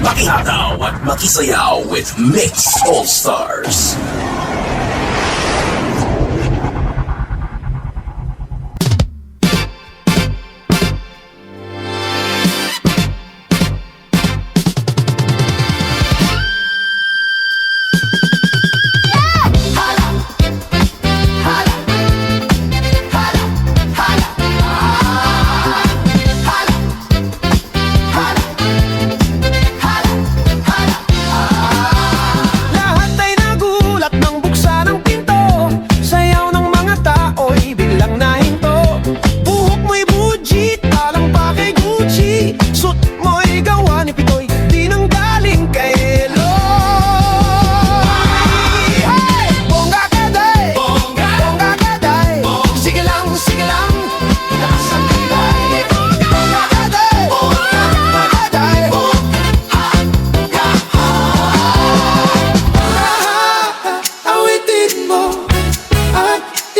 Makihataw at makisayaw with Mix All Stars.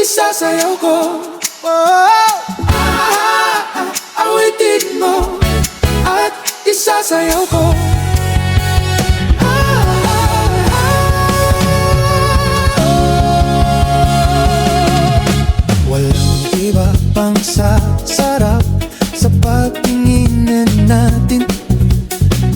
Isasayaw ko, awitin mo at isasayaw ko. Walang iba pang sasarap sa pagtingin natin.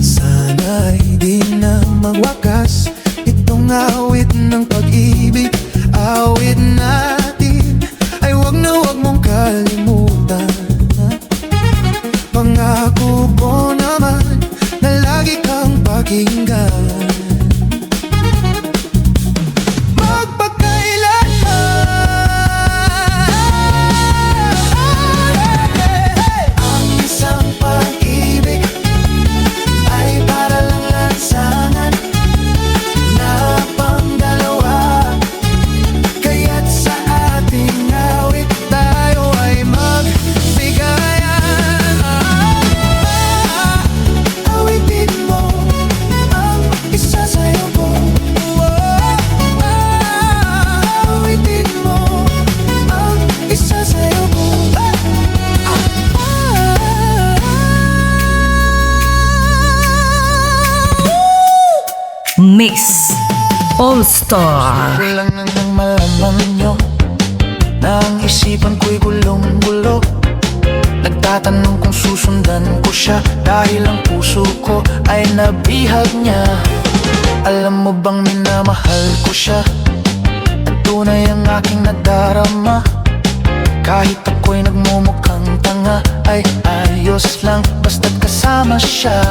Sana'y di na magwakas itong awit ng pag-ibig. Awit natin ay wag na wag mong kalimutan. Pangako ko naman na lagi kang pakinggan. Ang isang pag-ibig ay para lang lansangan na pangdalawa. Kaya't sa ating awit tayo ay magbigayan. Awitin mo ang isasayaw ko. Awitin mo ang isasayaw ko. Mix All Star. Kulang na nang malaman nyo na ang isipan ko'y gulong-gulo. Nagtatanong kung susundan ko siya dahil ang puso ko ay nabihag niya. Alam mo bang minamahal ko siya at tunay ang aking nadarama. Kahit ako'y nagmumukhang tanga ay ayos lang basta't kasama siya.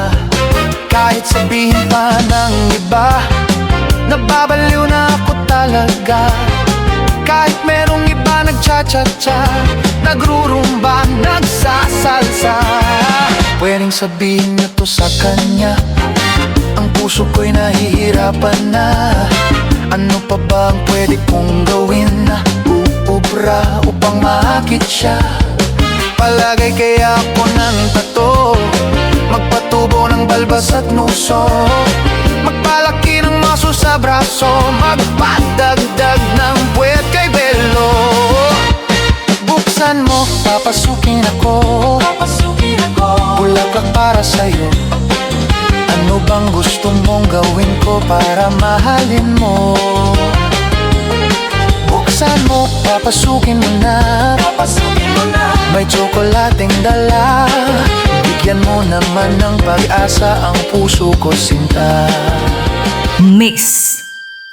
Kahit sabihin pa ng iba, nababaliw na ako talaga. Kahit merong iba nagcha-cha-cha, nagrurumba, nagsasalsa. Pwedeng sabihin niyo to sa kanya, ang puso ko'y nahihirapan na. Ano pa ba ang pwede kong gawin na uubra upang maakit siya? Palagay kaya ako ng tato, magpatubo ng balbas at nuso, magpalaki ng maso sa braso, magpadagdag ng puwet kay Belo. Buksan mo, papasukin ako, bulaklak para sa'yo. Ano bang gusto mong gawin ko para mahalin mo? Buksan mo, papasukin mo na, may tsokolating dala. Bigyan mo naman ng pag-asa ang puso ko, sinta. Mix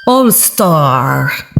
All Star.